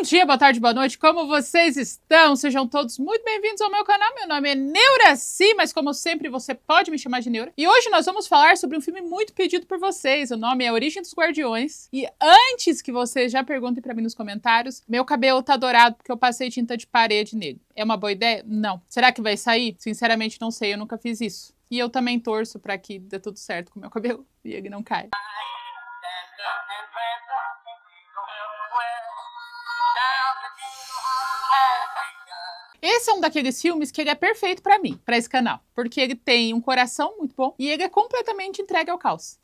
dia, boa tarde, boa noite, como vocês estão? Sejam todos muito bem-vindos ao meu canal. Meu nome é Neuraci, mas como sempre você pode me chamar de Neura. E hoje nós vamos falar sobre um filme muito pedido por vocês. O nome é Origem dos Guardiões. E antes que vocês já perguntem pra mim nos comentários, meu cabelo tá dourado porque eu passei tinta de parede nele. É uma boa ideia? Não. Será que vai sair? Sinceramente não sei, eu nunca fiz isso. E eu também torço pra que dê tudo certo com o meu cabelo e ele não caia. Esse é um daqueles filmes que ele é perfeito pra mim, pra esse canal. Porque ele tem um coração muito bom e ele é completamente entregue ao caos.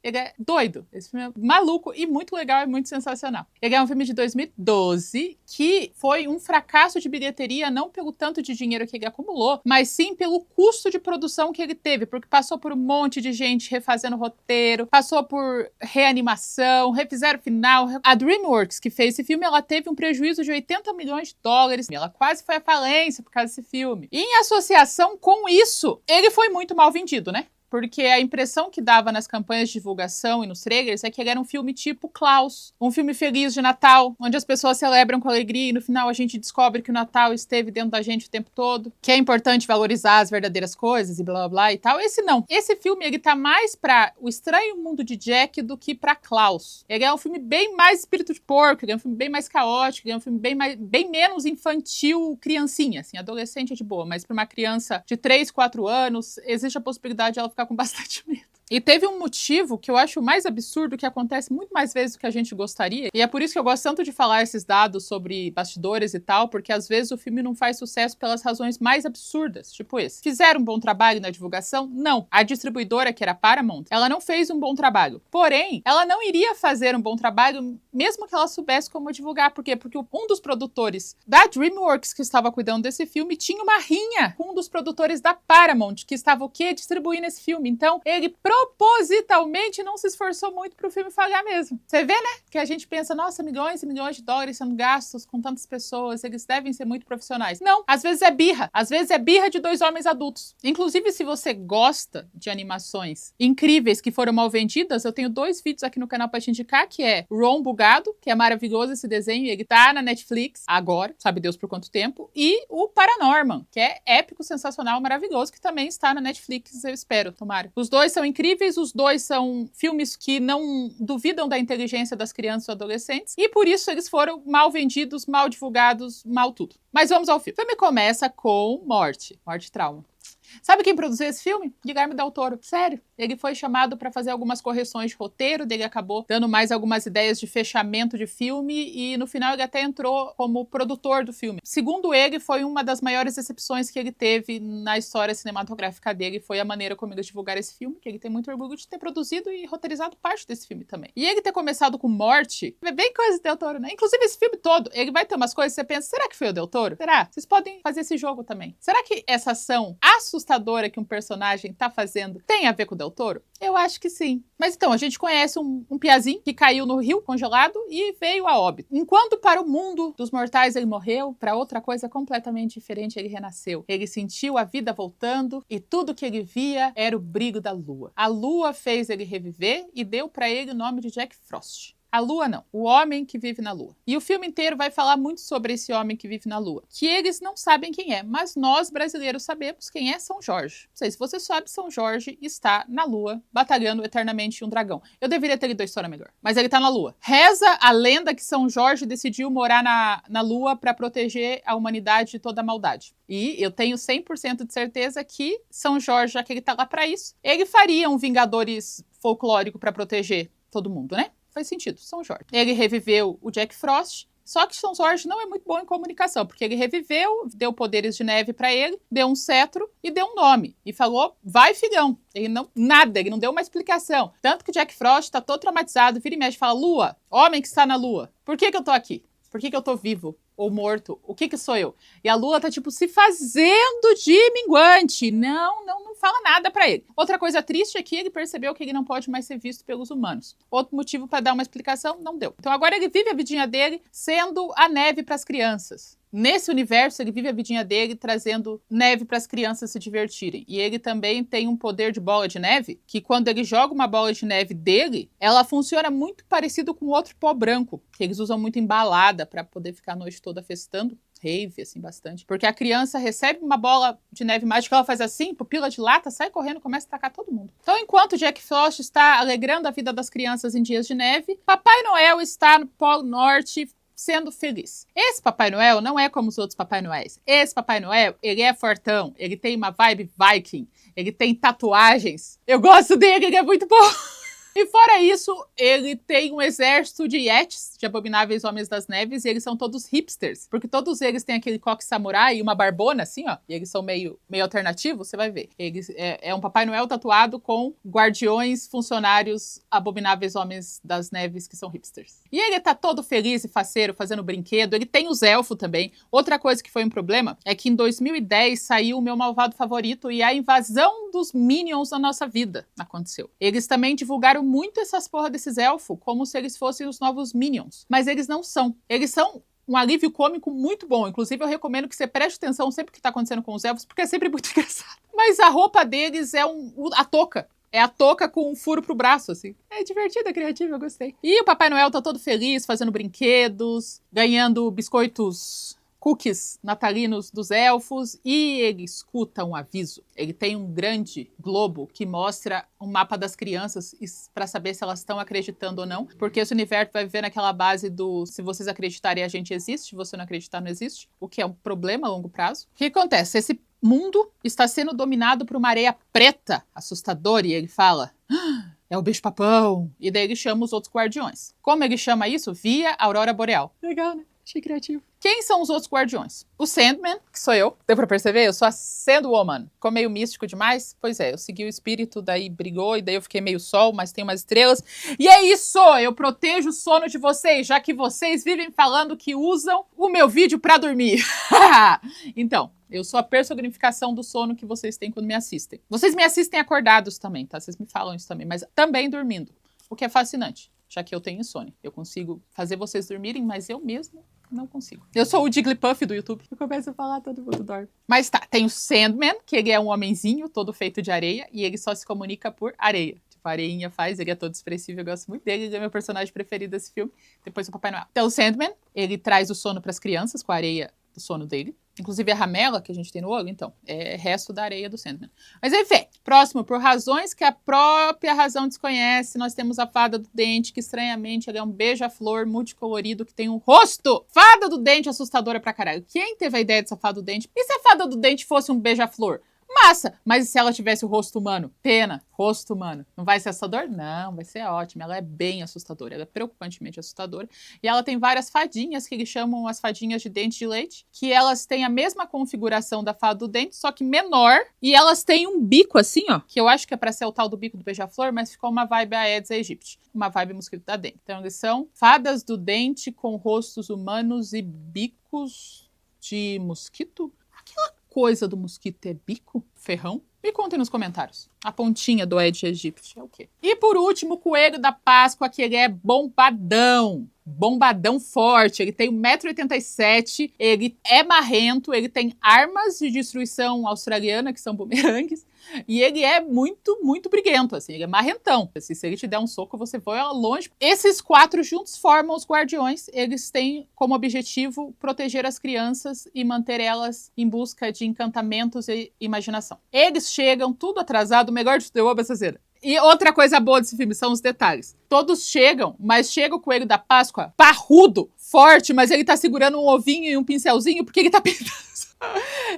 Ele é doido. Esse filme é maluco e muito legal e muito sensacional. Ele é um filme de 2012 que foi um fracasso de bilheteria, não pelo tanto de dinheiro que ele acumulou, mas sim pelo custo de produção que ele teve, porque passou por um monte de gente refazendo o roteiro, passou por reanimação, refizeram o final. A DreamWorks, que fez esse filme, ela teve um prejuízo de 80 milhões de dólares. Ela quase foi à falência por causa desse filme. E em associação com isso, ele foi muito mal vendido, né? Porque a impressão que dava nas campanhas de divulgação e nos trailers é que ele era um filme tipo Klaus, um filme feliz de Natal, onde as pessoas celebram com alegria e no final a gente descobre que o Natal esteve dentro da gente o tempo todo, que é importante valorizar as verdadeiras coisas e blá blá blá e tal. Esse não. Esse filme, ele tá mais pra O Estranho Mundo de Jack do que pra Klaus. Ele é um filme bem mais espírito de porco, ele é um filme bem mais caótico, ele é um filme bem menos infantil, criancinha, assim, adolescente é de boa, mas pra uma criança de 3, 4 anos, existe a possibilidade de ela ficar com bastante medo. E teve um motivo que eu acho mais absurdo, que acontece muito mais vezes do que a gente gostaria, e é por isso que eu gosto tanto de falar esses dados sobre bastidores e tal, porque às vezes o filme não faz sucesso pelas razões mais absurdas, tipo esse. Fizeram um bom trabalho na divulgação? Não. A distribuidora, que era a Paramount, ela não fez um bom trabalho. Porém, ela não iria fazer um bom trabalho mesmo que ela soubesse como divulgar. Por quê? Porque um dos produtores da DreamWorks, que estava cuidando desse filme, tinha uma rinha com um dos produtores da Paramount, que estava o quê? Distribuindo esse filme. Então, ele propositalmente não se esforçou muito pro filme falhar mesmo. Você vê, né? Que a gente pensa, nossa, milhões e milhões de dólares sendo gastos com tantas pessoas, eles devem ser muito profissionais. Não, às vezes é birra. Às vezes é birra de dois homens adultos. Inclusive, se você gosta de animações incríveis que foram mal vendidas, eu tenho 2 vídeos aqui no canal pra te indicar, que é Ron Bugado, que é maravilhoso esse desenho, ele tá na Netflix agora, sabe Deus por quanto tempo, e o Paranorman, que é épico, sensacional, maravilhoso, que também está na Netflix, eu espero, tomara. Os dois são incríveis, os dois são filmes que não duvidam da inteligência das crianças ou adolescentes, e por isso eles foram mal vendidos, mal divulgados, mal tudo. Mas vamos ao filme. O filme começa com morte e trauma. Sabe quem produziu esse filme? Guilherme Del Toro. Sério. Ele foi chamado para fazer algumas correções de roteiro, dele acabou dando mais algumas ideias de fechamento de filme e no final ele até entrou como produtor do filme. Segundo ele, foi uma das maiores decepções que ele teve na história cinematográfica dele, foi a maneira como ele divulgaram esse filme, que ele tem muito orgulho de ter produzido e roteirizado parte desse filme também. E ele ter começado com morte, é bem coisa do Del Toro, né? Inclusive esse filme todo, ele vai ter umas coisas que você pensa, será que foi o Del Toro? Será? Vocês podem fazer esse jogo também. Será que essa ação assustadora que um personagem tá fazendo tem a ver com o Del Toro? Eu acho que sim. Mas então, a gente conhece um piazinho que caiu no rio congelado e veio a óbito. Enquanto para o mundo dos mortais ele morreu, para outra coisa completamente diferente ele renasceu. Ele sentiu a vida voltando e tudo que ele via era o brilho da lua. A lua fez ele reviver e deu para ele o nome de Jack Frost. A lua não, o homem que vive na lua. E o filme inteiro vai falar muito sobre esse homem que vive na lua. Que eles não sabem quem é, mas nós brasileiros sabemos quem é São Jorge. Não sei se você sabe, São Jorge está na lua, batalhando eternamente um dragão. Eu deveria ter lido a história melhor, mas ele tá na lua. Reza a lenda que São Jorge decidiu morar na lua para proteger a humanidade de toda a maldade. E eu tenho 100% de certeza que São Jorge, já que ele tá lá para isso, ele faria um Vingadores folclórico para proteger todo mundo, né? Faz sentido, São Jorge. Ele reviveu o Jack Frost, só que São Jorge não é muito bom em comunicação, porque ele reviveu, deu poderes de neve pra ele, deu um cetro e deu um nome. E falou, vai filhão. Ele não deu uma explicação. Tanto que o Jack Frost tá todo traumatizado, vira e mexe e fala, lua, homem que está na lua, por que eu tô aqui? Por que eu tô vivo? Ou morto? O que sou eu? E a lua tá, tipo, se fazendo de minguante. Não fala nada pra ele. Outra coisa triste é que ele percebeu que ele não pode mais ser visto pelos humanos. Outro motivo pra dar uma explicação, não deu. Então agora ele vive a vidinha dele sendo a neve pras crianças. Nesse universo, ele vive a vidinha dele trazendo neve para as crianças se divertirem. E ele também tem um poder de bola de neve, que quando ele joga uma bola de neve dele, ela funciona muito parecido com outro pó branco, que eles usam muito em balada para poder ficar a noite toda festando. Rave, assim, bastante. Porque a criança recebe uma bola de neve mágica, ela faz assim, pupila de lata, sai correndo, começa a tacar todo mundo. Então, enquanto Jack Frost está alegrando a vida das crianças em dias de neve, Papai Noel está no Polo Norte sendo feliz. Esse Papai Noel não é como os outros Papai Noéis. Esse Papai Noel, ele é fortão, ele tem uma vibe viking, ele tem tatuagens. Eu gosto dele, ele é muito bom. E fora isso, ele tem um exército de Yetis, de abomináveis homens das neves, e eles são todos hipsters, porque todos eles têm aquele coque samurai e uma barbona, assim, ó, e eles são meio alternativos, você vai ver. Eles, é um Papai Noel tatuado com guardiões, funcionários, abomináveis homens das neves que são hipsters. E ele tá todo feliz e faceiro, fazendo brinquedo, ele tem os elfos também. Outra coisa que foi um problema é que em 2010 saiu o meu malvado favorito e a invasão dos Minions na nossa vida aconteceu. Eles também divulgaram muito essas porra desses elfos, como se eles fossem os novos Minions. Mas eles não são. Eles são um alívio cômico muito bom. Inclusive, eu recomendo que você preste atenção sempre que tá acontecendo com os elfos, porque é sempre muito engraçado. Mas a roupa deles é a touca. É a touca com um furo pro braço, assim. É divertido, é criativo, eu gostei. E o Papai Noel tá todo feliz, fazendo brinquedos, ganhando biscoitos, cookies natalinos dos elfos, e ele escuta um aviso. Ele tem um grande globo que mostra um mapa das crianças para saber se elas estão acreditando ou não, porque esse universo vai viver naquela base do se vocês acreditarem a gente existe, se você não acreditar não existe, o que é um problema a longo prazo. O que acontece? Esse mundo está sendo dominado por uma areia preta assustadora, e ele fala: é o bicho-papão. E daí ele chama os outros guardiões. Como ele chama isso? Via Aurora Boreal. Legal, né? Achei criativo. Quem são os outros guardiões? O Sandman, que sou eu. Deu pra perceber? Eu sou a Sandwoman. Ficou meio místico demais? Pois é, eu segui o espírito, daí brigou, e daí eu fiquei meio sol, mas tem umas estrelas. E é isso! Eu protejo o sono de vocês, já que vocês vivem falando que usam o meu vídeo pra dormir. Então, eu sou a personificação do sono que vocês têm quando me assistem. Vocês me assistem acordados também, tá? Vocês me falam isso também, mas também dormindo. O que é fascinante, já que eu tenho insônia. Eu consigo fazer vocês dormirem, mas eu mesmo não consigo. Eu sou o Jigglypuff do YouTube. Eu começo a falar, todo mundo dorme. Mas tá, tem o Sandman, que ele é um homenzinho todo feito de areia, e ele só se comunica por areia. Tipo, a areinha faz, ele é todo expressivo, eu gosto muito dele, ele é meu personagem preferido desse filme. Depois o Papai Noel. Então o Sandman, ele traz o sono pras crianças com a areia do sono dele. Inclusive a ramela que a gente tem no olho, então, é resto da areia do Sandman. Mas enfim, próximo, por razões que a própria razão desconhece, nós temos a Fada do Dente, que estranhamente ele é um beija-flor multicolorido que tem um rosto. Fada do Dente assustadora pra caralho. Quem teve a ideia dessa Fada do Dente? E se a Fada do Dente fosse um beija-flor? Massa! Mas e se ela tivesse o rosto humano? Pena, rosto humano. Não vai ser assustador? Não, vai ser ótimo. Ela é bem assustadora, ela é preocupantemente assustadora. E ela tem várias fadinhas, que eles chamam as fadinhas de dente de leite, que elas têm a mesma configuração da Fada do Dente, só que menor. E elas têm um bico assim, ó, que eu acho que é pra ser o tal do bico do beija-flor, mas ficou uma vibe Aedes aegypti, uma vibe mosquito da dengue. Então eles são fadas do dente com rostos humanos e bicos de mosquito? Aquela coisa do mosquito é bico? Ferrão? Me contem nos comentários. A pontinha do Aedes aegypti é o quê? E por último, o coelho da Páscoa, que ele é bombadão. Bombadão forte. Ele tem 1,87 m, ele é marrento, ele tem armas de destruição australiana, que são bumerangues, e ele é muito, muito briguento, assim, ele é marrentão. Se ele te der um soco, você voa longe. Esses 4 juntos formam os guardiões. Eles têm como objetivo proteger as crianças e manter elas em busca de encantamentos e imaginação. Eles chegam tudo atrasado, o melhor de tudo, eu amo essa cena. E outra coisa boa desse filme são os detalhes. Todos chegam, mas chega o coelho da Páscoa parrudo, forte, mas ele tá segurando um ovinho e um pincelzinho porque ele tá pintando.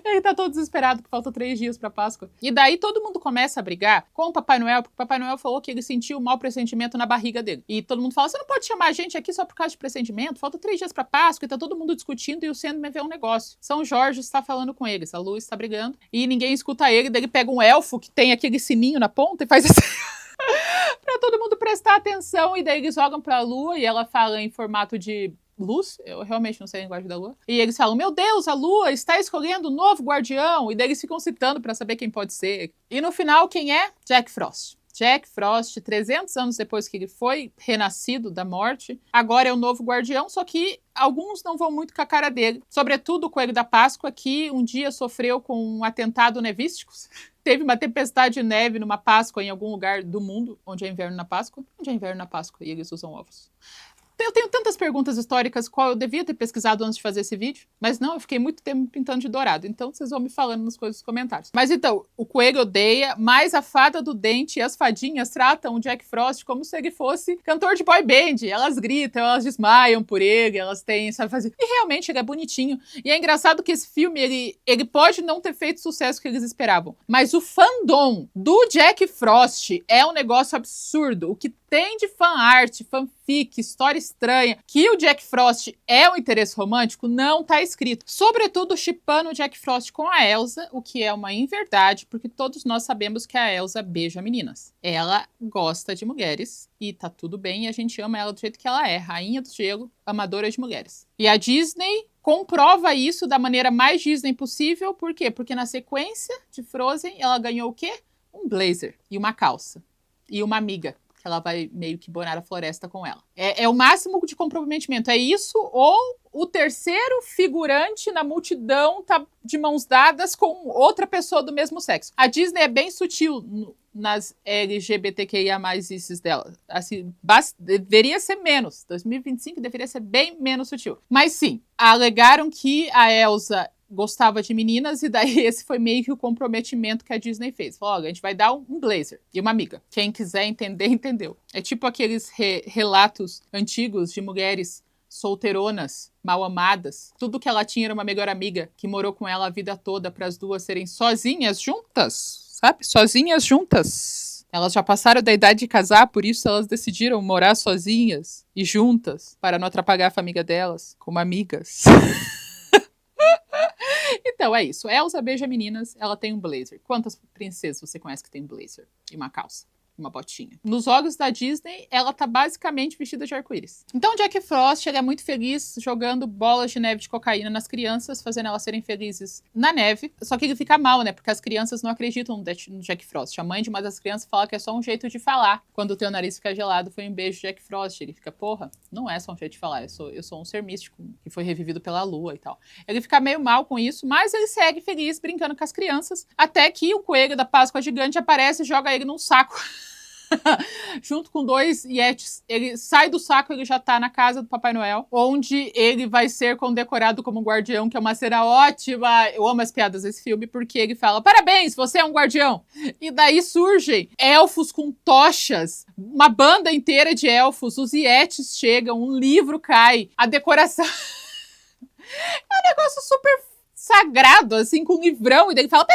Ele tá todo desesperado, porque faltam 3 dias pra Páscoa. E daí todo mundo começa a brigar com o Papai Noel, porque o Papai Noel falou que ele sentiu um mau pressentimento na barriga dele. E todo mundo fala, você não pode chamar a gente aqui só por causa de pressentimento? Faltam 3 dias pra Páscoa, e tá todo mundo discutindo, e o Sandman vê um negócio. São Jorge está falando com eles, a Luz está brigando, e ninguém escuta ele, daí ele pega um elfo que tem aquele sininho na ponta e faz assim... pra todo mundo prestar atenção, e daí eles jogam pra Lua, e ela fala em formato de luz, eu realmente não sei a linguagem da Lua, e eles falam, meu Deus, a Lua está escolhendo um novo guardião, e daí eles ficam citando pra saber quem pode ser. E no final, quem é? Jack Frost. Jack Frost, 300 anos depois que ele foi renascido da morte, agora é o novo guardião, só que alguns não vão muito com a cara dele. Sobretudo o Coelho da Páscoa, que um dia sofreu com um atentado nevístico. Teve uma tempestade de neve numa Páscoa em algum lugar do mundo, onde é inverno na Páscoa. Onde é inverno na Páscoa e eles usam ovos. Eu tenho tantas perguntas históricas qual eu devia ter pesquisado antes de fazer esse vídeo, mas não, eu fiquei muito tempo pintando de dourado, então vocês vão me falando nas coisas nos comentários. Mas então, o coelho odeia, mas a fada do dente e as fadinhas tratam o Jack Frost como se ele fosse cantor de boy band. Elas gritam, elas desmaiam por ele, elas têm, sabe, fazer... E realmente ele é bonitinho. E é engraçado que esse filme, ele pode não ter feito o sucesso que eles esperavam, mas o fandom do Jack Frost é um negócio absurdo. O que tem de fanart, fanfic, história estranha, que o Jack Frost é um interesse romântico, não tá escrito. Sobretudo shippando o Jack Frost com a Elsa, o que é uma inverdade, porque todos nós sabemos que a Elsa beija meninas. Ela gosta de mulheres, e tá tudo bem, e a gente ama ela do jeito que ela é, rainha do gelo, amadora de mulheres. E a Disney comprova isso da maneira mais Disney possível, por quê? Porque na sequência de Frozen, ela ganhou o quê? Um blazer e uma calça. E uma amiga, que ela vai meio que morar a floresta com ela. É o máximo de comprometimento. É isso, ou o terceiro figurante na multidão tá de mãos dadas com outra pessoa do mesmo sexo. A Disney é bem sutil nas LGBTQIA+, isses dela. Assim, deveria ser menos. 2025 deveria ser bem menos sutil. Mas sim, alegaram que a Elsa gostava de meninas, e daí esse foi meio que o comprometimento que a Disney fez. Falou, olha, a gente vai dar um blazer e uma amiga. Quem quiser entender, entendeu. É tipo aqueles relatos antigos de mulheres solteironas, mal amadas. Tudo que ela tinha era uma melhor amiga que morou com ela a vida toda para as duas serem sozinhas juntas, sabe? Sozinhas juntas. Elas já passaram da idade de casar, por isso elas decidiram morar sozinhas e juntas, para não atrapalhar a família delas, como amigas. Então, é isso. Elsa beija meninas, ela tem um blazer. Quantas princesas você conhece que tem blazer e uma calça? Uma botinha. Nos jogos da Disney, ela tá basicamente vestida de arco-íris. Então, Jack Frost, ele é muito feliz jogando bolas de neve de cocaína nas crianças, fazendo elas serem felizes na neve. Só que ele fica mal, né? Porque as crianças não acreditam no Jack Frost. A mãe de uma das crianças fala que é só um jeito de falar. Quando o teu nariz fica gelado, foi um beijo de Jack Frost. Ele fica, porra, não é só um jeito de falar. Eu sou um ser místico que foi revivido pela lua e tal. Ele fica meio mal com isso, mas ele segue feliz, brincando com as crianças, até que o coelho da Páscoa gigante aparece e joga ele num saco. Junto com 2 Yetis. Ele sai do saco, ele já tá na casa do Papai Noel, onde ele vai ser condecorado como guardião, que é uma cena ótima. Eu amo as piadas desse filme, porque ele fala, parabéns, você é um guardião. E daí surgem elfos com tochas, uma banda inteira de elfos, os Yetis chegam, um livro cai, a decoração... É um negócio super sagrado, assim, com um livrão, e daí ele fala,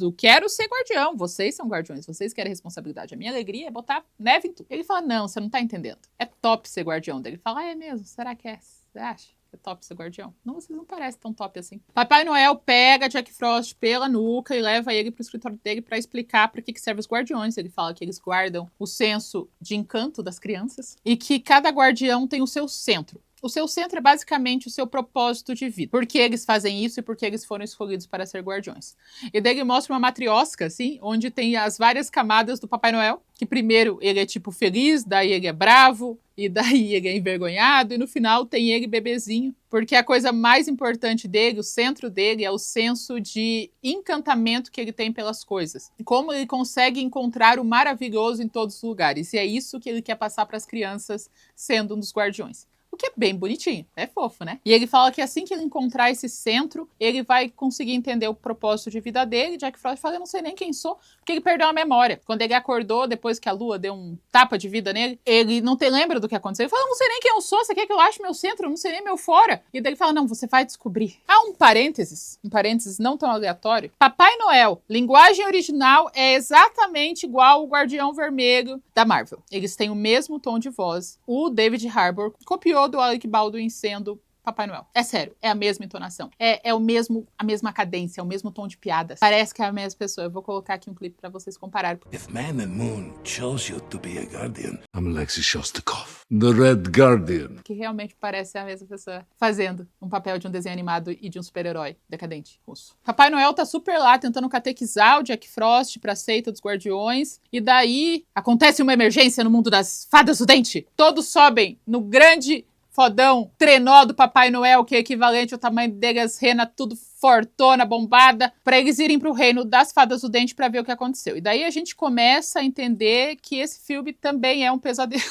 eu quero ser guardião, vocês são guardiões, vocês querem responsabilidade, a minha alegria é botar neve em tudo. Ele fala, não, você não tá entendendo, é top ser guardião. Daí ele fala, é mesmo, será que é? Você acha? É top ser guardião? Não, vocês não parecem tão top assim. Papai Noel pega Jack Frost pela nuca e leva ele pro escritório dele pra explicar pra que servem os guardiões. Ele fala que eles guardam o senso de encanto das crianças e que cada guardião tem o seu centro. O seu centro é basicamente o seu propósito de vida. Por que eles fazem isso e por que eles foram escolhidos para ser guardiões. E daí ele mostra uma matriosca, assim, onde tem as várias camadas do Papai Noel, que primeiro ele é tipo feliz, daí ele é bravo, e daí ele é envergonhado, e no final tem ele bebezinho. Porque a coisa mais importante dele, o centro dele, é o senso de encantamento que ele tem pelas coisas. Como ele consegue encontrar o maravilhoso em todos os lugares. E é isso que ele quer passar para as crianças, sendo um dos guardiões. O que é bem bonitinho, é fofo, né? E ele fala que assim que ele encontrar esse centro, ele vai conseguir entender o propósito de vida dele. Jack Frost fala, eu não sei nem quem sou, porque ele perdeu a memória. Quando ele acordou, depois que a lua deu um tapa de vida nele, ele não lembra do que aconteceu. Ele fala, eu não sei nem quem eu sou, você quer que eu ache meu centro? Eu não sei nem meu fora. E daí ele fala, não, você vai descobrir. Há um parênteses não tão aleatório. Papai Noel, linguagem original, é exatamente igual ao Guardião Vermelho da Marvel. Eles têm o mesmo tom de voz. O David Harbour copiou do Alec Baldwin sendo Papai Noel. É sério, é a mesma entonação. É a mesma cadência, é o mesmo tom de piadas. Parece que é a mesma pessoa. Eu vou colocar aqui um clipe pra vocês compararem. If Man and Moon chose you to be a guardian, I'm Alexei Shostakov, the Red Guardian. Que realmente parece a mesma pessoa fazendo um papel de um desenho animado e de um super-herói decadente russo. Papai Noel tá super lá tentando catequizar o Jack Frost pra seita dos Guardiões. E daí acontece uma emergência no mundo das fadas do dente. Todos sobem no grande fodão trenó do Papai Noel, que é equivalente ao tamanho dele, as renas tudo fortona, bombada, pra eles irem pro reino das fadas do dente pra ver o que aconteceu. E daí a gente começa a entender que esse filme também é um pesadelo.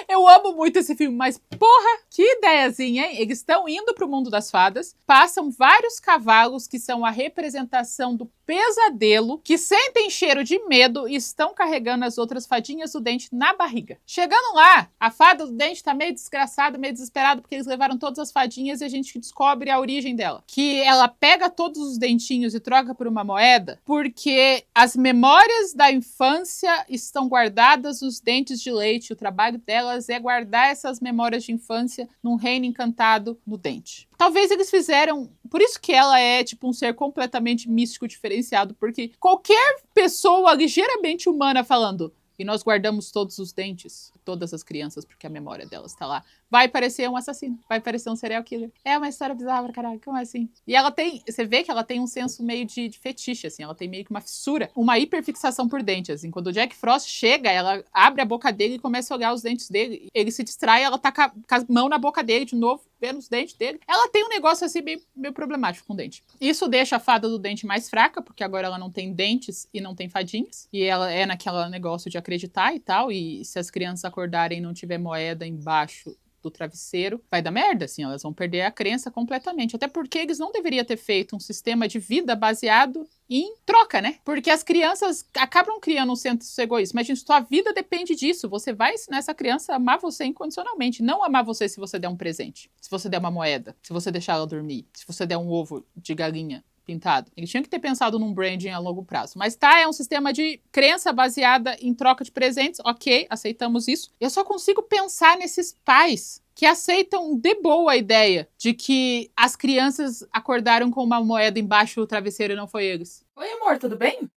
Eu amo muito esse filme, mas porra, que ideiazinha, hein? Eles estão indo pro mundo das fadas, passam vários cavalos que são a representação do pesadelo, que sentem cheiro de medo e estão carregando as outras fadinhas do dente na barriga. Chegando lá, a fada do dente tá meio desgraçada, meio desesperada, porque eles levaram todas as fadinhas e a gente descobre a origem dela. Que ela pega todos os dentinhos e troca por uma moeda, porque as memórias da infância estão guardadas nos dentes de leite. O trabalho delas é guardar essas memórias de infância num reino encantado no dente. Talvez eles fizeram... Por isso que ela é, tipo, um ser completamente místico diferenciado, porque qualquer pessoa ligeiramente humana falando e nós guardamos todos os dentes, todas as crianças, porque a memória delas tá lá, vai parecer um assassino, vai parecer um serial killer. É uma história bizarra pra caralho, como assim? E ela tem, você vê que ela tem um senso meio de fetiche, assim, ela tem meio que uma fissura, uma hiperfixação por dentes, assim. Quando o Jack Frost chega, ela abre a boca dele e começa a olhar os dentes dele, ele se distrai, ela tá com a mão na boca dele de novo, vendo os dentes dele. Ela tem um negócio assim meio problemático com o dente. Isso deixa a fada do dente mais fraca, porque agora ela não tem dentes e não tem fadinhas. E ela é naquela negócio de acreditar e tal, e se as crianças acordarem e não tiver moeda embaixo do travesseiro, vai dar merda, assim, elas vão perder a crença completamente. Até porque eles não deveriam ter feito um sistema de vida baseado em troca, né? Porque as crianças acabam criando um senso egoísta. Mas, gente, sua vida depende disso. Você vai ensinar essa criança a amar você incondicionalmente. Não amar você se você der um presente, se você der uma moeda, se você deixar ela dormir, se você der um ovo de galinha pintado. Eles tinham que ter pensado num branding a longo prazo. Mas tá, é um sistema de crença baseada em troca de presentes. Ok, aceitamos isso. Eu só consigo pensar nesses pais que aceitam de boa a ideia de que as crianças acordaram com uma moeda embaixo do travesseiro e não foi eles. Oi, amor, tudo bem?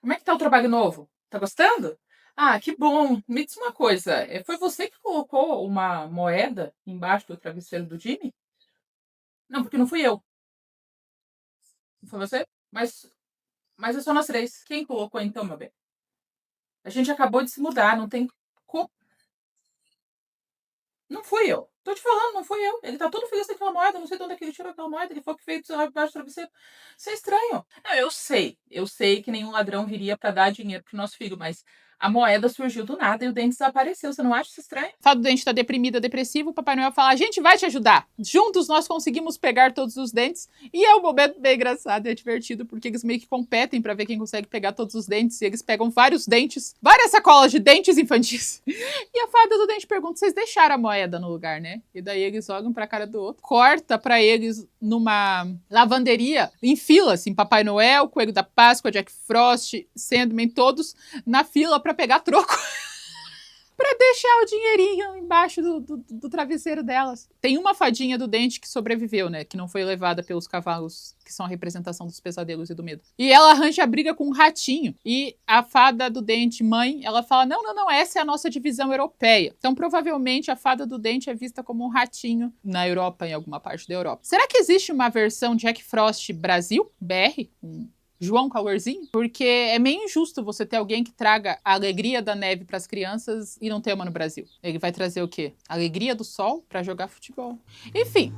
Como é que tá o trabalho novo? Tá gostando? Ah, que bom. Me diz uma coisa, foi você que colocou uma moeda embaixo do travesseiro do Jimmy? Não, porque não fui eu. Não foi você? Mas é só nós três. Quem colocou então, meu bem? A gente acabou de se mudar, não tem como. Não fui eu. Tô te falando, não fui eu. Ele tá todo feliz com aquela moeda, não sei de onde é que ele tirou aquela moeda, ele foi que fez lá embaixo do travesseiro. Isso é estranho. Não, eu sei que nenhum ladrão viria pra dar dinheiro pro nosso filho, mas a moeda surgiu do nada e o dente desapareceu. Você não acha isso estranho? A fada do dente tá deprimida, depressiva, o Papai Noel fala, a gente vai te ajudar. Juntos nós conseguimos pegar todos os dentes. E é um momento bem engraçado, é divertido, porque eles meio que competem pra ver quem consegue pegar todos os dentes. E eles pegam vários dentes, várias sacolas de dentes infantis. E a fada do dente pergunta, vocês deixaram a moeda no lugar, né? E daí eles olham pra cara do outro, corta pra eles numa lavanderia, em fila, assim, Papai Noel, Coelho da Páscoa, Jack Frost, Sandman, todos na fila pra pegar troco. Pra deixar o dinheirinho embaixo do travesseiro delas. Tem uma fadinha do dente que sobreviveu, né? Que não foi levada pelos cavalos, que são a representação dos pesadelos e do medo. E ela arranja a briga com um ratinho. E a fada do dente, mãe, ela fala, não, essa é a nossa divisão europeia. Então, provavelmente, a fada do dente é vista como um ratinho na Europa, em alguma parte da Europa. Será que existe uma versão Jack Frost Brasil? BR? João Calorzinho, porque é meio injusto você ter alguém que traga a alegria da neve para as crianças e não ter uma no Brasil. Ele vai trazer o quê? Alegria do sol para jogar futebol. Enfim,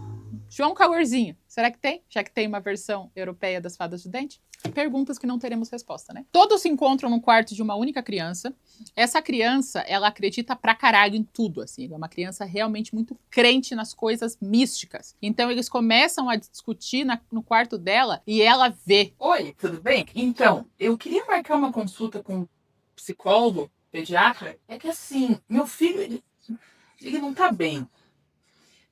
João Calorzinho, será que tem? Já que tem uma versão europeia das fadas do dente? Perguntas que não teremos resposta, né? Todos se encontram no quarto de uma única criança. Essa criança, ela acredita pra caralho em tudo, assim. Ela é uma criança realmente muito crente nas coisas místicas. Então, eles começam a discutir no quarto dela e ela vê. Oi, tudo bem? Então, eu queria marcar uma consulta com um psicólogo, pediatra. É que assim, meu filho, ele não tá bem.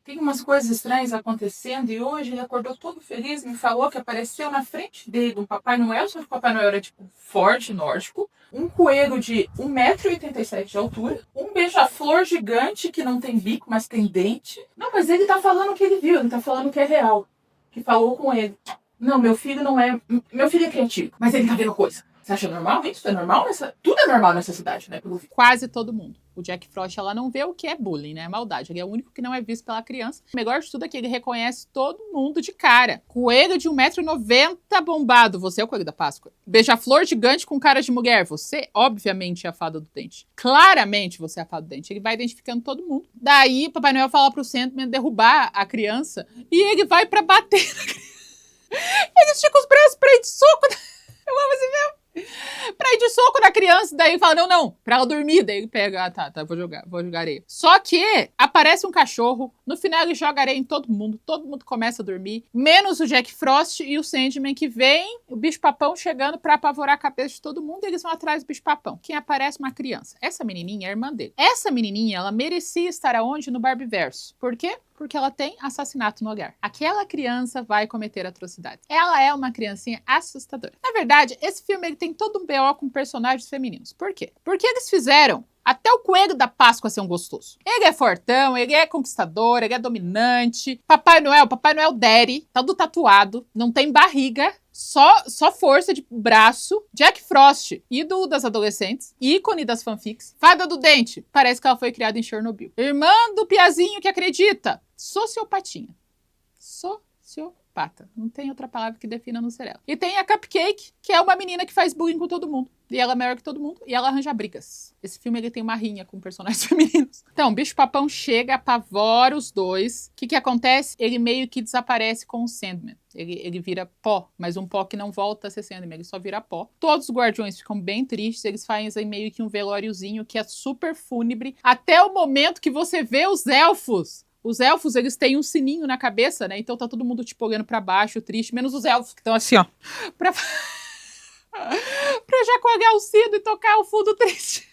tem umas coisas estranhas acontecendo e hoje ele acordou todo feliz, me falou que apareceu na frente dele um Papai Noel, só que o Papai Noel era tipo forte, nórdico, um coelho de 1,87 m de altura, um beija-flor gigante que não tem bico, mas tem dente. Não, mas ele tá falando o que ele viu, ele tá falando que é real, que falou com ele. Não, meu filho não é... Meu filho é criativo, mas ele tá vendo coisa. Você acha normal isso? É normal? Tudo é normal nessa cidade, né? Pelo... Quase todo mundo. O Jack Frost, ela não vê o que é bullying, né? É maldade. Ele é o único que não é visto pela criança. O melhor de tudo é que ele reconhece todo mundo de cara. Coelho de 1,90 m bombado. Você é o coelho da Páscoa. Beija-flor gigante com cara de mulher. Você, obviamente, é a fada do dente. Claramente você é a fada do dente. Ele vai identificando todo mundo. Daí, Papai Noel fala pro Sandman derrubar a criança. E ele vai pra bater na criança. Ele estica os braços pra ir de soco. Eu amo esse filme. Pra ir de soco na criança, daí ele fala, não, pra ela dormir, daí ele pega, tá, vou jogar areia. Só que aparece um cachorro, no final ele joga areia em todo mundo começa a dormir, menos o Jack Frost e o Sandman, que vem o bicho-papão chegando pra apavorar a cabeça de todo mundo, e eles vão atrás do bicho-papão. Quem aparece? Uma criança. Essa menininha é a irmã dele. Essa menininha, ela merecia estar aonde? No Barbieverso. Por quê? Porque ela tem assassinato no olhar. Aquela criança vai cometer atrocidades. Ela é uma criancinha assustadora. Na verdade, esse filme ele tem todo um BO com personagens femininos. Por quê? Porque eles fizeram até o coelho da Páscoa ser um gostoso. Ele é fortão, ele é conquistador, ele é dominante. Papai Noel Daddy, todo tatuado, não tem barriga, só força de braço. Jack Frost, ídolo das adolescentes, ícone das fanfics. Fada do Dente, parece que ela foi criada em Chernobyl. Irmã do Piazinho que acredita, sociopatinha. Sociopata. Não tem outra palavra que defina no Cerelo. E tem a Cupcake, que é uma menina que faz bullying com todo mundo. E ela é maior que todo mundo. E ela arranja brigas. Esse filme ele tem uma rinha com personagens femininos. Então, o bicho-papão chega, apavora os dois. O que acontece? Ele meio que desaparece com o Sandman. Ele vira pó, mas um pó que não volta a ser Sandman, ele só vira pó. Todos os guardiões ficam bem tristes, eles fazem meio que um velóriozinho que é super fúnebre. Até o momento que você vê os elfos. Os elfos, eles têm um sininho na cabeça, né? Então tá todo mundo, tipo, olhando pra baixo, triste. Menos os elfos, que estão assim, ó. Pra já colgar o sino e tocar o fundo triste.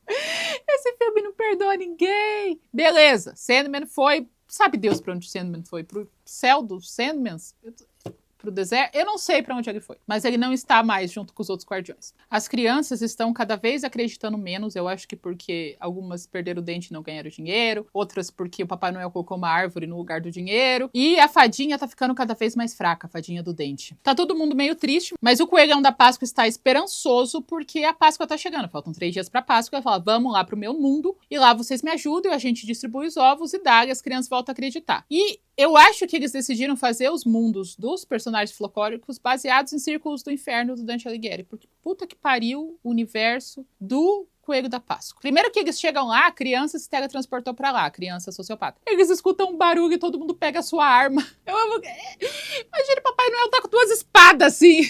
Esse filme não perdoa ninguém. Beleza, Sandman foi... Sabe Deus pra onde o Sandman foi? Pro céu dos Sandmans? Pro deserto? Eu não sei pra onde ele foi. Mas ele não está mais junto com os outros guardiões. As crianças estão cada vez acreditando menos. Eu acho que porque algumas perderam o dente e não ganharam dinheiro. Outras porque o Papai Noel colocou uma árvore no lugar do dinheiro. E a fadinha tá ficando cada vez mais fraca, a fadinha do dente. Tá todo mundo meio triste. Mas o coelhão da Páscoa está esperançoso porque a Páscoa tá chegando. Faltam 3 dias pra Páscoa. Ele fala, vamos lá pro meu mundo. E lá vocês me ajudam. E a gente distribui os ovos e dá. E as crianças voltam a acreditar. E eu acho que eles decidiram fazer os mundos dos personagens folclóricos baseados em Círculos do Inferno do Dante Alighieri. Porque puta que pariu o universo do Coelho da Páscoa. Primeiro que eles chegam lá, a criança se teletransportou pra lá, a criança sociopata. Eles escutam um barulho e todo mundo pega a sua arma. Eu amo... Imagina o Papai Noel tá com 2 espadas assim...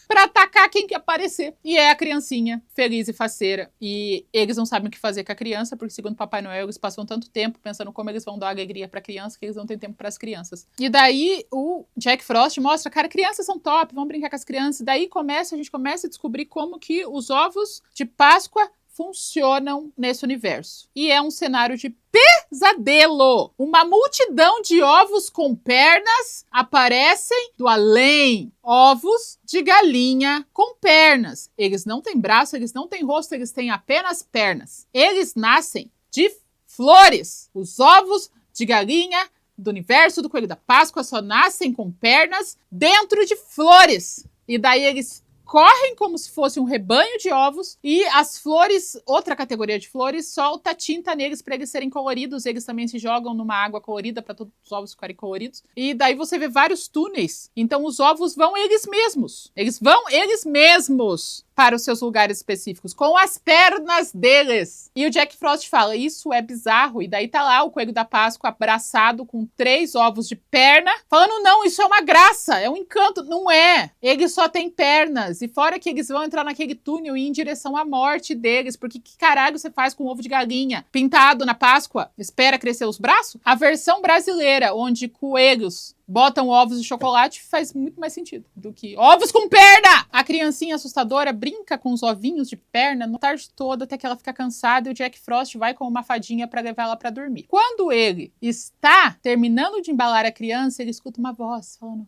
pra atacar quem quer aparecer. E é a criancinha, feliz e faceira. E eles não sabem o que fazer com a criança, porque segundo Papai Noel, eles passam tanto tempo pensando como eles vão dar alegria pra criança, que eles não têm tempo pras crianças. E daí, o Jack Frost mostra, cara, crianças são top, vamos brincar com as crianças. E daí a gente começa a descobrir como que os ovos de Páscoa funcionam nesse universo. E é um cenário de pesadelo. Uma multidão de ovos com pernas aparecem do além. Ovos de galinha com pernas. Eles não têm braço, eles não têm rosto, eles têm apenas pernas. Eles nascem de flores. Os ovos de galinha do universo do Coelho da Páscoa só nascem com pernas dentro de flores. E daí eles correm como se fosse um rebanho de ovos e as flores, outra categoria de flores, solta tinta neles para eles serem coloridos. Eles também se jogam numa água colorida para todos os ovos ficarem coloridos. E daí você vê vários túneis. Então os ovos vão eles mesmos. Eles vão eles mesmos para os seus lugares específicos, com as pernas deles. E o Jack Frost fala, isso é bizarro. E daí tá lá o Coelho da Páscoa abraçado com 3 ovos de perna, falando, não, isso é uma graça, é um encanto. Não é. Ele só tem pernas. E fora que eles vão entrar naquele túnel e ir em direção à morte deles. Porque que caralho você faz com ovo de galinha pintado na Páscoa? Espera crescer os braços? A versão brasileira, onde coelhos botam ovos de chocolate, faz muito mais sentido do que ovos com perna! A criancinha assustadora brinca com os ovinhos de perna a tarde toda até que ela fica cansada e o Jack Frost vai com uma fadinha pra levar ela pra dormir. Quando ele está terminando de embalar a criança, ele escuta uma voz falando: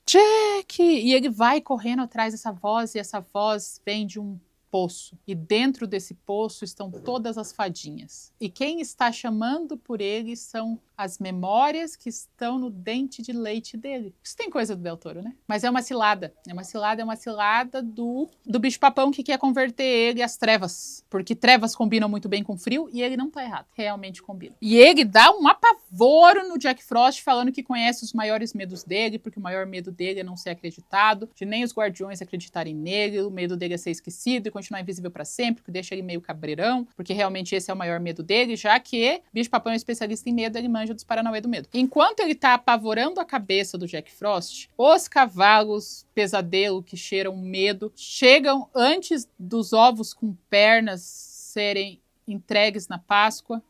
Jack! E ele vai correndo atrás dessa voz e essa voz vem de um poço. E dentro desse poço estão todas as fadinhas. E quem está chamando por ele são as memórias que estão no dente de leite dele. Isso tem coisa do Del Toro, né? Mas é uma cilada. É uma cilada do bicho-papão que quer converter ele às trevas. Porque trevas combinam muito bem com frio e ele não tá errado. Realmente combina. E ele dá um apavoro no Jack Frost falando que conhece os maiores medos dele, porque o maior medo dele é não ser acreditado, de nem os guardiões acreditarem nele, o medo dele é ser esquecido e continuar invisível pra sempre, que deixa ele meio cabreirão, porque realmente esse é o maior medo dele, já que bicho-papão é especialista em medo, ele manja dos paranauê do medo. Enquanto ele tá apavorando a cabeça do Jack Frost, os cavalos pesadelo que cheiram medo chegam antes dos ovos com pernas serem entregues na Páscoa.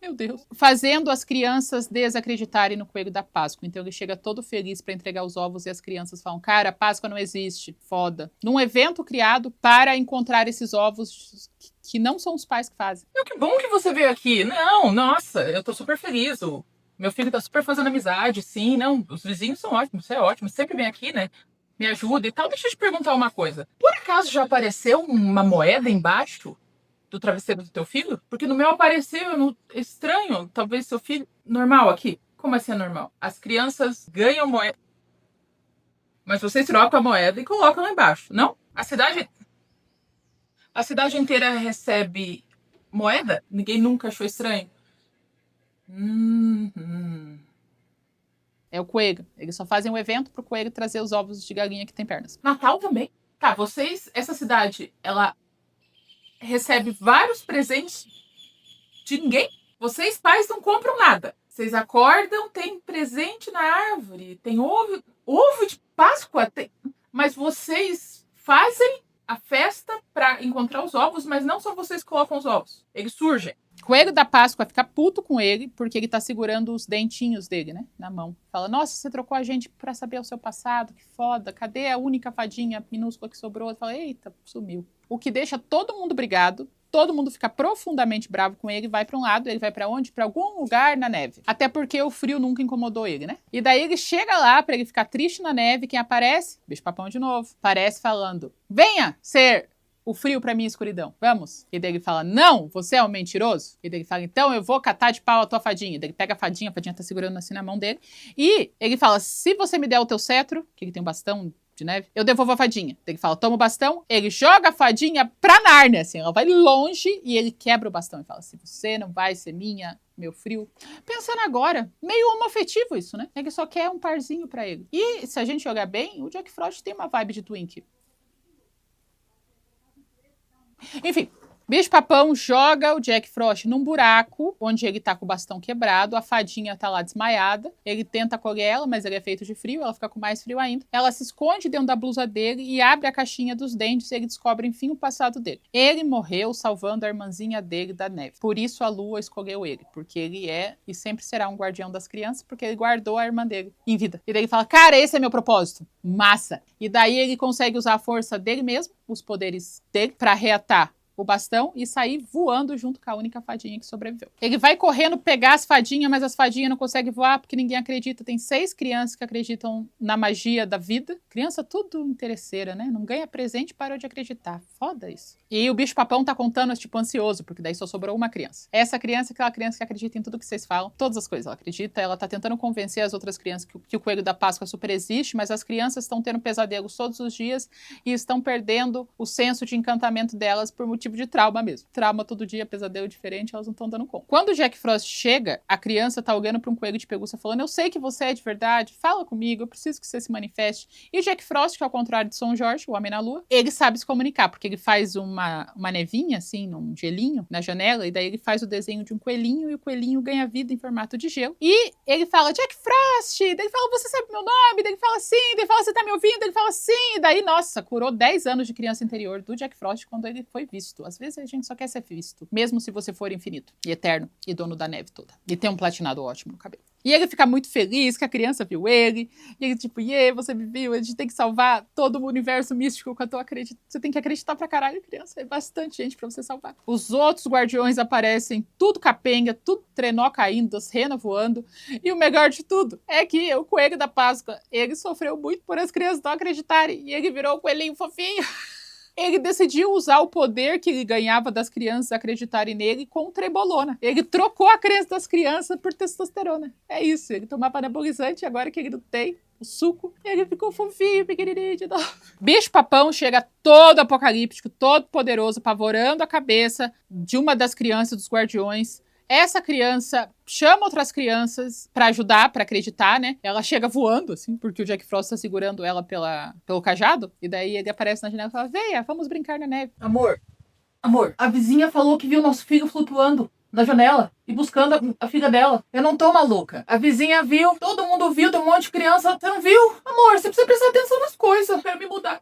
Meu Deus. Fazendo as crianças desacreditarem no coelho da Páscoa. Então ele chega todo feliz pra entregar os ovos e as crianças falam: cara, a Páscoa não existe. Foda. Num evento criado para encontrar esses ovos que não são os pais que fazem. Que bom que você veio aqui. Não, nossa, eu tô super feliz. Meu filho tá super fazendo amizade, sim. Não, os vizinhos são ótimos, você é ótimo. Você sempre vem aqui, né? Me ajuda e tal. Deixa eu te perguntar uma coisa. Por acaso já apareceu uma moeda embaixo do travesseiro do teu filho? Porque no meu apareceu estranho. Talvez seu filho... Normal aqui? Como assim é normal? As crianças ganham moeda, mas vocês trocam a moeda e colocam lá embaixo, não? A cidade inteira recebe moeda? Ninguém nunca achou estranho? É o coelho. Eles só fazem um evento pro coelho trazer os ovos de galinha que tem pernas. Natal também? Tá, essa cidade, ela recebe vários presentes de ninguém? Vocês, pais, não compram nada. Vocês acordam, tem presente na árvore, tem ovo de Páscoa, mas vocês fazem a festa pra encontrar os ovos, mas não só vocês colocam os ovos. Eles surgem. O coelho da Páscoa fica puto com ele, porque ele tá segurando os dentinhos dele, né, na mão. Fala: nossa, você trocou a gente pra saber o seu passado, que foda. Cadê a única fadinha minúscula que sobrou? Fala: eita, sumiu. O que deixa todo mundo brigado, todo mundo fica profundamente bravo com ele, vai pra um lado, ele vai pra onde? Pra algum lugar na neve. Até porque o frio nunca incomodou ele, né? E daí ele chega lá pra ele ficar triste na neve, quem aparece? Bicho-papão de novo. Aparece falando: venha ser o frio pra minha escuridão, vamos? E daí ele fala: não, você é um mentiroso? E daí ele fala: então eu vou catar de pau a tua fadinha. E daí ele pega a fadinha tá segurando assim na mão dele. E ele fala: se você me der o teu cetro, que ele tem um bastão de neve, eu devolvo a fadinha. Daí ele fala: toma o bastão. Ele joga a fadinha pra Nárnia, assim, ela vai longe e ele quebra o bastão e fala: se você não vai ser minha, meu frio. Pensando agora, meio homoafetivo isso, né? Ele só quer um parzinho pra ele. E se a gente jogar bem, o Jack Frost tem uma vibe de Twink. Enfim, bicho-papão joga o Jack Frost num buraco, onde ele tá com o bastão quebrado, a fadinha tá lá desmaiada, ele tenta acolher ela, mas ele é feito de frio, ela fica com mais frio ainda. Ela se esconde dentro da blusa dele e abre a caixinha dos dentes e ele descobre, enfim, o passado dele. Ele morreu salvando a irmãzinha dele da neve. Por isso a lua escolheu ele, porque ele é e sempre será um guardião das crianças, porque ele guardou a irmã dele em vida. E daí ele fala: cara, esse é meu propósito. Massa! E daí ele consegue usar a força dele mesmo, os poderes dele, pra reatar o bastão e sair voando junto com a única fadinha que sobreviveu. Ele vai correndo pegar as fadinhas, mas as fadinhas não conseguem voar porque ninguém acredita. Tem 6 crianças que acreditam na magia da vida. Criança tudo interesseira, né? Não ganha presente, parou de acreditar. Foda isso. E o bicho-papão tá contando, tipo, ansioso, porque daí só sobrou uma criança. Essa criança é aquela criança que acredita em tudo que vocês falam. Todas as coisas ela acredita. Ela tá tentando convencer as outras crianças que o coelho da Páscoa super existe, mas as crianças estão tendo pesadelos todos os dias e estão perdendo o senso de encantamento delas por motivos tipo de trauma mesmo. Trauma todo dia, pesadelo diferente, elas não estão dando conta. Quando o Jack Frost chega, a criança tá olhando pra um coelho de pelúcia falando, eu sei que você é de verdade, fala comigo, eu preciso que você se manifeste. E o Jack Frost, que ao contrário de São Jorge, o Homem na Lua, ele sabe se comunicar, porque ele faz uma nevinha, assim, num gelinho, na janela, e daí ele faz o desenho de um coelhinho, e o coelhinho ganha vida em formato de gelo. E ele fala, Jack Frost! Daí ele fala, você sabe meu nome? Daí ele fala, sim. Daí ele fala, você tá me ouvindo? Daí ele fala, sim. E daí, nossa, curou 10 anos de criança interior do Jack Frost quando ele foi visto. Às vezes a gente só quer ser visto, mesmo se você for infinito e eterno e dono da neve toda. E tem um platinado ótimo no cabelo. E ele fica muito feliz que a criança viu ele. E ele tipo, você me viu, a gente tem que salvar todo o universo místico que eu tô acreditando. Você tem que acreditar pra caralho, criança. É bastante gente pra você salvar. Os outros guardiões aparecem, tudo capenga, tudo trenó caindo, as renas voando. E o melhor de tudo é que o coelho da Páscoa, ele sofreu muito por as crianças não acreditarem. E ele virou um coelhinho fofinho. Ele decidiu usar o poder que ele ganhava das crianças acreditarem nele com trebolona. Ele trocou a crença das crianças por testosterona. É isso, ele tomava anabolizante, agora que ele não tem o suco, ele ficou fofinho, pequenininho de novo. Bicho-papão chega todo apocalíptico, todo poderoso, apavorando a cabeça de uma das crianças dos guardiões. Essa criança chama outras crianças pra ajudar, pra acreditar, né? Ela chega voando, assim, porque o Jack Frost tá segurando ela pelo cajado. E daí ele aparece na janela e fala, venha, vamos brincar na neve. Amor, a vizinha falou que viu nosso filho flutuando na janela e buscando a filha dela. Eu não tô maluca. A vizinha viu, todo mundo viu, tem um monte de criança. Você não viu? Amor, você precisa prestar atenção nas coisas. Eu quero me mudar.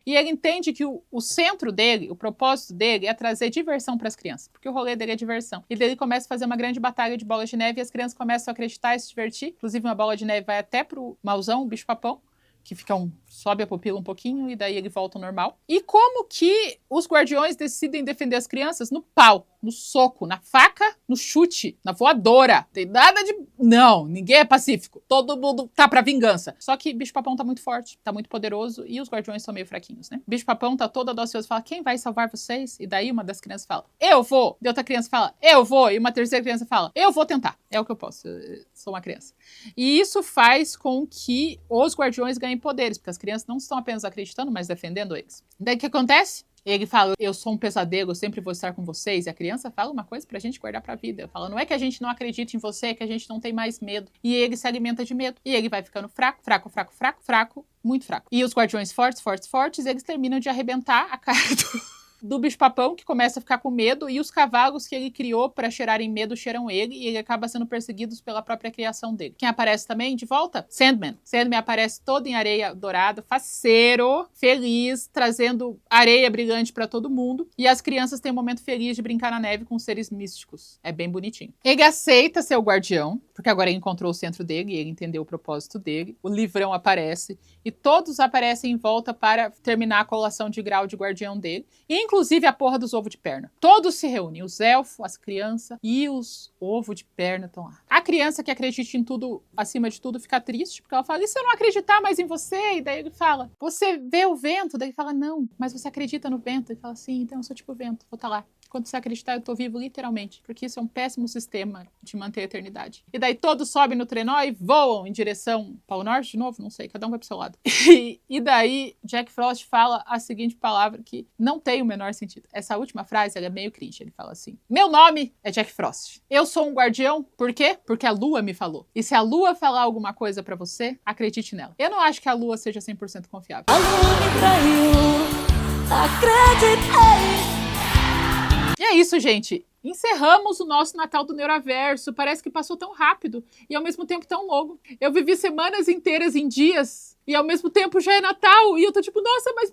E ele entende que o centro dele, o propósito dele é trazer diversão para as crianças, porque o rolê dele é diversão. E daí ele começa a fazer uma grande batalha de bolas de neve e as crianças começam a acreditar e se divertir. Inclusive, uma bola de neve vai até pro Mauzão, o bicho-papão, que sobe a pupila um pouquinho e daí ele volta ao normal. E como que os guardiões decidem defender as crianças? No pau, no soco, na faca, no chute, na voadora. Tem nada de... Não, ninguém é pacífico. Todo mundo tá pra vingança. Só que bicho-papão tá muito forte, tá muito poderoso e os guardiões são meio fraquinhos, né? Bicho-papão tá todo audacioso e fala, quem vai salvar vocês? E daí uma das crianças fala, eu vou. E outra criança fala, eu vou. E uma terceira criança fala, eu vou tentar. É o que eu posso, eu sou uma criança. E isso faz com que os guardiões ganhem poderes, porque as crianças não estão apenas acreditando, mas defendendo eles. Daí o que acontece? Ele fala, eu sou um pesadelo, eu sempre vou estar com vocês. E a criança fala uma coisa pra gente guardar pra vida. Eu falo, não é que a gente não acredita em você, é que a gente não tem mais medo. E ele se alimenta de medo. E ele vai ficando fraco, muito fraco. E os guardiões fortes, eles terminam de arrebentar a cara do bicho-papão, que começa a ficar com medo, e os cavalos que ele criou para cheirarem medo cheiram ele, e ele acaba sendo perseguido pela própria criação dele. Quem aparece também, de volta? Sandman. Sandman aparece todo em areia dourada, faceiro, feliz, trazendo areia brilhante para todo mundo, e as crianças têm um momento feliz de brincar na neve com seres místicos. É bem bonitinho. Ele aceita ser o guardião, porque agora ele encontrou o centro dele, e ele entendeu o propósito dele. O livrão aparece, e todos aparecem em volta para terminar a colação de grau de guardião dele, e inclusive a porra dos ovos de perna. Todos se reúnem, os elfos, as crianças e os ovos de perna estão lá. A criança que acredita em tudo, acima de tudo, fica triste, porque ela fala, e se eu não acreditar mais em você? E daí ele fala, você vê o vento? Daí ele fala, não, mas você acredita no vento? Ele fala, sim, então eu sou tipo vento, vou estar lá. Quando você acreditar, eu tô vivo literalmente, porque isso é um péssimo sistema de manter a eternidade. E daí todos sobem no trenó e voam em direção ao norte de novo, não sei, cada um vai pro seu lado. E daí Jack Frost fala a seguinte palavra que não tem o menor sentido. Essa última frase, ela é meio cringe, ele fala assim, meu nome é Jack Frost. Eu sou um guardião, por quê? Porque a lua me falou. E se a lua falar alguma coisa pra você, acredite nela. Eu não acho que a lua seja 100% confiável. A lua me traiu, acreditei. E é isso, gente. Encerramos o nosso Natal do Neuroverso. Parece que passou tão rápido e ao mesmo tempo tão longo. Eu vivi semanas inteiras em dias e ao mesmo tempo já é Natal. E eu tô tipo, nossa, mas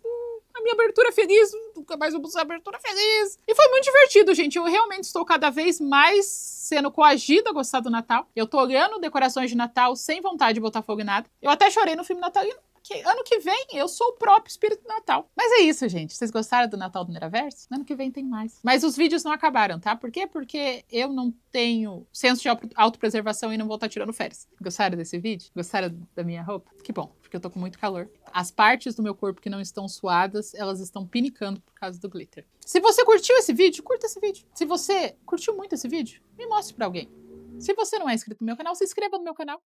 a minha abertura feliz, nunca mais vou usar abertura feliz. E foi muito divertido, gente. Eu realmente estou cada vez mais sendo coagida a gostar do Natal. Eu tô olhando decorações de Natal sem vontade de botar fogo em nada. Eu até chorei no filme natalino. Que ano que vem eu sou o próprio espírito do Natal. Mas é isso, gente. Vocês gostaram do Natal do Neuroverso? Ano que vem tem mais. Mas os vídeos não acabaram, tá? Por quê? Porque eu não tenho senso de autopreservação e não vou estar tirando férias. Gostaram desse vídeo? Gostaram da minha roupa? Que bom, porque eu tô com muito calor. As partes do meu corpo que não estão suadas, elas estão pinicando por causa do glitter. Se você curtiu esse vídeo, curta esse vídeo. Se você curtiu muito esse vídeo, me mostre pra alguém. Se você não é inscrito no meu canal, se inscreva no meu canal.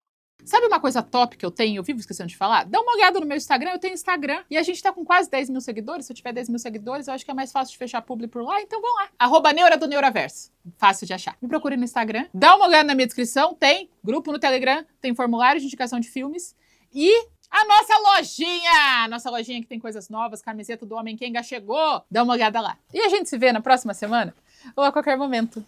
Sabe uma coisa top que eu tenho? Eu vivo esquecendo de falar? Dá uma olhada no meu Instagram, eu tenho Instagram. E a gente tá com quase 10 mil seguidores. Se eu tiver 10 mil seguidores, eu acho que é mais fácil de fechar publi por lá. Então vão lá. @Neura do Neuraverso. Fácil de achar. Me procure no Instagram. Dá uma olhada na minha descrição. Tem grupo no Telegram, tem formulário de indicação de filmes. E a nossa lojinha! Nossa lojinha que tem coisas novas, camiseta do Homem Kenga chegou. Dá uma olhada lá. E a gente se vê na próxima semana ou a qualquer momento.